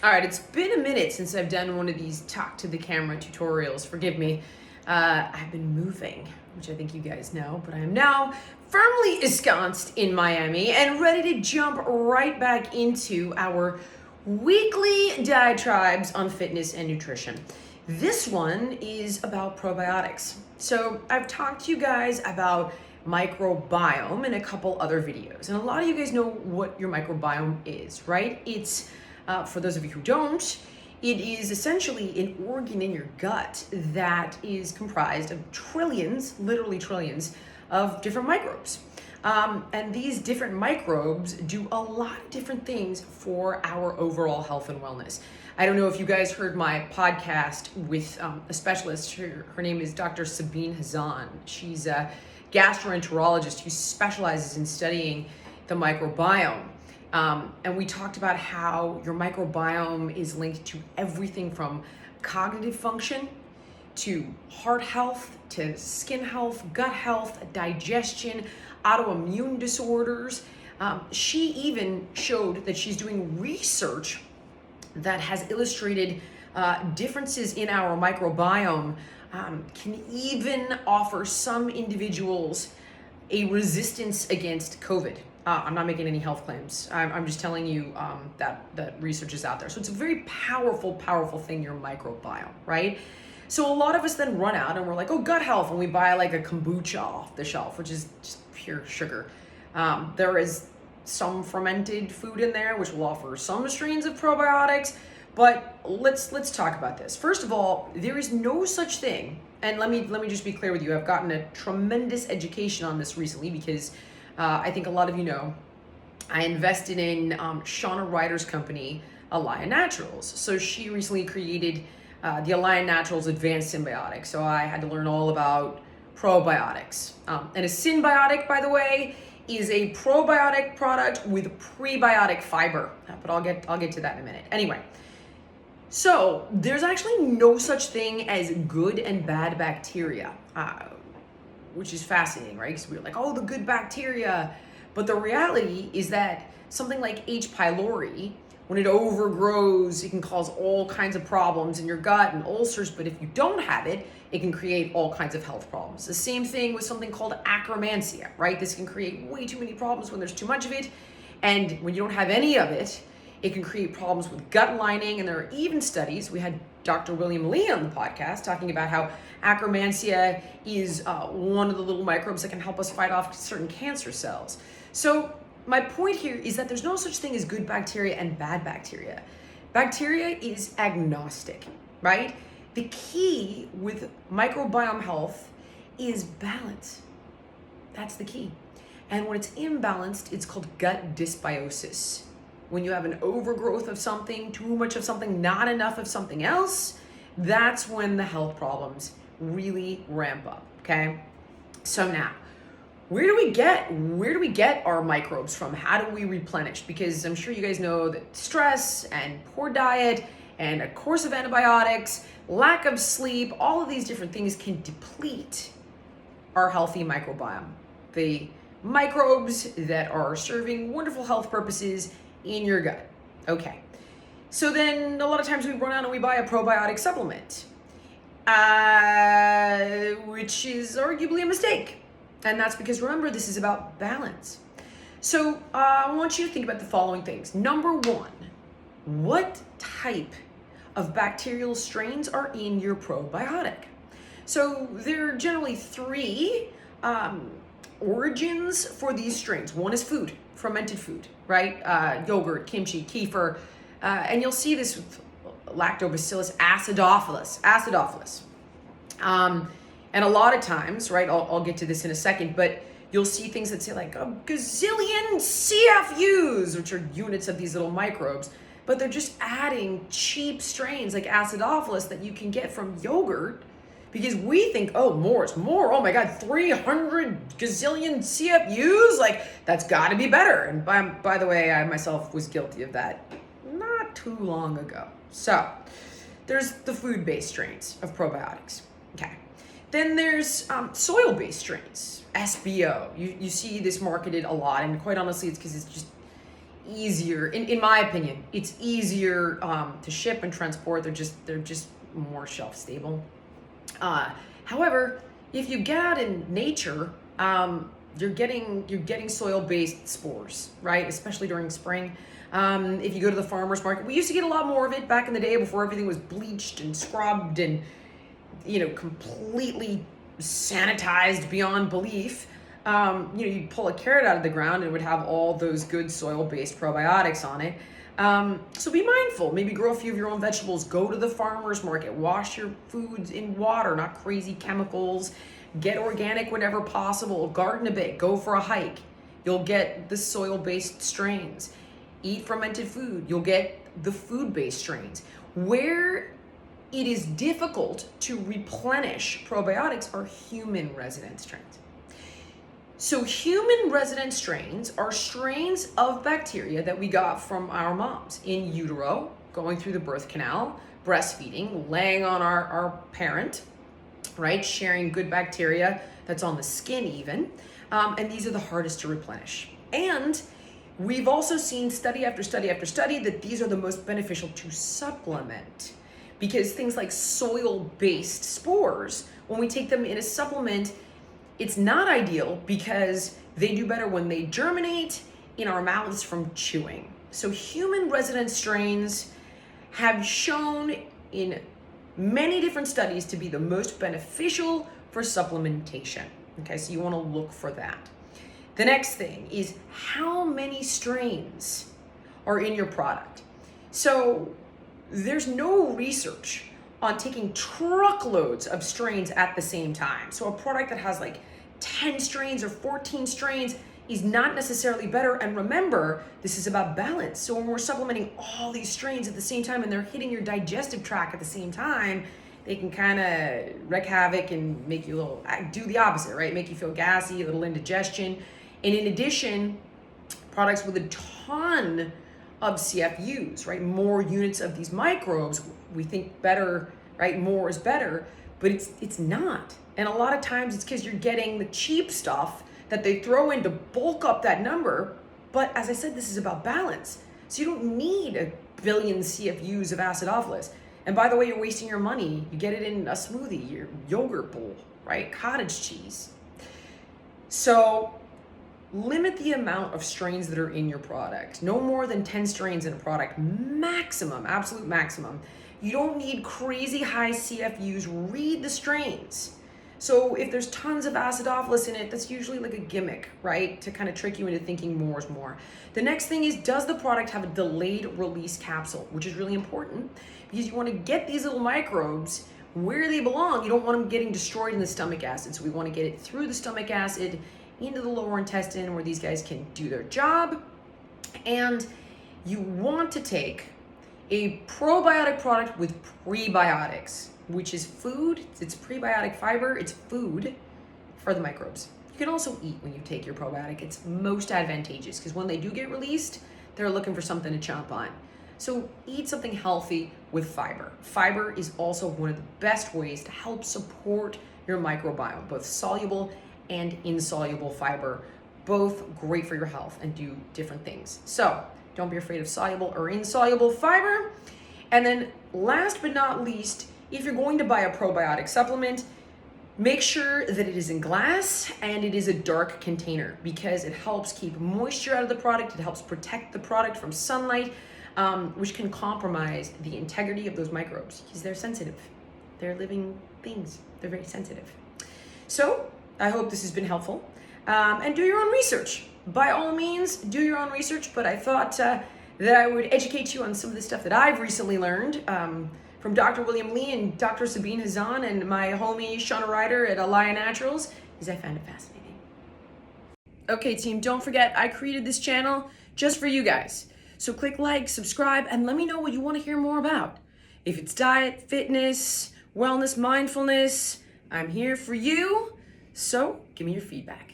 All right, it's been a minute since I've done one of these talk to the camera tutorials. Forgive me. I've been moving, which I think you guys know, but I am now firmly ensconced in Miami and ready to jump right back into our weekly diatribes on fitness and nutrition. This one is about probiotics. So I've talked to you guys about microbiome in a couple other videos, and a lot of you guys know what your microbiome is, right? It's for those of you who don't, it is essentially an organ in your gut that is comprised of trillions, literally trillions, of different microbes. And these different microbes do a lot of different things for our overall health and wellness. I don't know if you guys heard my podcast with a specialist. Her name is Dr. Sabine Hazan. She's a gastroenterologist who specializes in studying the microbiome. And we talked about how your microbiome is linked to everything from cognitive function to heart health, to skin health, gut health, digestion, autoimmune disorders. She even showed that she's doing research that has illustrated differences in our microbiome can even offer some individuals a resistance against COVID. I'm not making any health claims. I'm just telling you that research is out there. So it's a very powerful thing, your microbiome, right? So a lot of us then run out and we're like, oh, gut health, and we buy like a kombucha off the shelf, which is just pure sugar. There is some fermented food in there, which will offer some strains of probiotics, but let's talk about this. First of all, there is no such thing, and let me just be clear with you. I've gotten a tremendous education on this recently because I think a lot of you know, I invested in Shauna Ryder's company, Align Naturals. So she recently created the Align Naturals Advanced Symbiotic. So I had to learn all about probiotics. And a symbiotic, by the way, is a probiotic product with prebiotic fiber. But I'll get to that in a minute. Anyway, so there's actually no such thing as good and bad bacteria. Which is fascinating, right? Because we're like, oh, the good bacteria. But the reality is that something like H. pylori, when it overgrows, it can cause all kinds of problems in your gut and ulcers. But if you don't have it, it can create all kinds of health problems. The same thing with something called Akkermansia, right? This can create way too many problems when there's too much of it. And when you don't have any of it, it can create problems with gut lining. And there are even studies. We had Dr. William Lee on the podcast talking about how Akkermansia is one of the little microbes that can help us fight off certain cancer cells. So my point here is that there's no such thing as good bacteria and bad bacteria. Bacteria is agnostic, right? The key with microbiome health is balance. That's the key. And when it's imbalanced, it's called gut dysbiosis. When you have an overgrowth of something, too much of something, not enough of something else, that's when the health problems really ramp up, okay? So now, where do we get our microbes from? How do we replenish? Because I'm sure you guys know that stress and poor diet and a course of antibiotics, lack of sleep, all of these different things can deplete our healthy microbiome. The microbes that are serving wonderful health purposes in your gut. Okay. So then a lot of times we run out and we buy a probiotic supplement, which is arguably a mistake. And that's because, remember, this is about balance. So I want you to think about the following things. Number one, what type of bacterial strains are in your probiotic? So there are generally three origins for these strains. One is food, fermented food, right? Yogurt, kimchi, kefir, and you'll see this with Lactobacillus acidophilus. And a lot of times, right, I'll get to this in a second, but you'll see things that say like a gazillion CFUs, which are units of these little microbes, but they're just adding cheap strains like acidophilus that you can get from yogurt because we think, oh, more is more. Oh my God, 300 gazillion CFUs? Like, that's gotta be better. And by the way, I myself was guilty of that not too long ago. So there's the food-based strains of probiotics, okay? Then there's soil-based strains, SBO. You see this marketed a lot, and quite honestly, it's because easier, in my opinion, it's easier to ship and transport. They're just more shelf stable. However, if you get out in nature, you're getting soil-based spores, right? Especially during spring. If you go to the farmer's market, we used to get a lot more of it back in the day before everything was bleached and scrubbed and, completely sanitized beyond belief. You'd pull a carrot out of the ground and it would have all those good soil-based probiotics on it. So be mindful, maybe grow a few of your own vegetables, go to the farmer's market, wash your foods in water, not crazy chemicals, get organic whenever possible, garden a bit, go for a hike. You'll get the soil-based strains. Eat fermented food, you'll get the food-based strains. Where it is difficult to replenish probiotics are human resident strains. So human resident strains are strains of bacteria that we got from our moms in utero, going through the birth canal, breastfeeding, laying on our parent, right? Sharing good bacteria that's on the skin even. And these are the hardest to replenish. And we've also seen study after study after study that these are the most beneficial to supplement, because things like soil-based spores, when we take them in a supplement, it's not ideal because they do better when they germinate in our mouths from chewing. So human resident strains have shown in many different studies to be the most beneficial for supplementation. Okay, so you want to look for that. The next thing is how many strains are in your product. So there's no research on taking truckloads of strains at the same time. So a product that has like 10 strains or 14 strains is not necessarily better. And remember, this is about balance. So when we're supplementing all these strains at the same time and they're hitting your digestive tract at the same time, they can kind of wreak havoc and make you do the opposite, right? Make you feel gassy, a little indigestion. And in addition, products with a ton of CFUs, right? More units of these microbes, we think better, right? More is better, but it's not. And a lot of times it's because you're getting the cheap stuff that they throw in to bulk up that number. But as I said, this is about balance. So you don't need a billion CFUs of acidophilus. And by the way, you're wasting your money. You get it in a smoothie, your yogurt bowl, right? Cottage cheese. So limit the amount of strains that are in your product. No more than 10 strains in a product, maximum, absolute maximum. You don't need crazy high CFUs. Read the strains. So if there's tons of acidophilus in it, that's usually like a gimmick, right? To kind of trick you into thinking more is more. The next thing is, does the product have a delayed release capsule, which is really important because you want to get these little microbes where they belong. You don't want them getting destroyed in the stomach acid. So we want to get it through the stomach acid into the lower intestine where these guys can do their job. And you want to take a probiotic product with prebiotics, which is food. It's prebiotic fiber. It's food for the microbes. You can also eat when you take your probiotic. It's most advantageous because when they do get released, they're looking for something to chomp on. So eat something healthy with fiber. Fiber is also one of the best ways to help support your microbiome, both soluble and insoluble fiber, both great for your health and do different things. So don't be afraid of soluble or insoluble fiber. And then last but not least, if you're going to buy a probiotic supplement, make sure that it is in glass and it is a dark container because it helps keep moisture out of the product. It helps protect the product from sunlight, which can compromise the integrity of those microbes because they're sensitive. They're living things. They're very sensitive. So I hope this has been helpful. And do your own research. By all means, do your own research, but I thought that I would educate you on some of the stuff that I've recently learned from Dr. William Lee and Dr. Sabine Hazan and my homie Shauna Ryder at Alaya Naturals, because I found it fascinating. Okay, team, don't forget, I created this channel just for you guys. So click like, subscribe, and let me know what you want to hear more about. If it's diet, fitness, wellness, mindfulness, I'm here for you. So give me your feedback.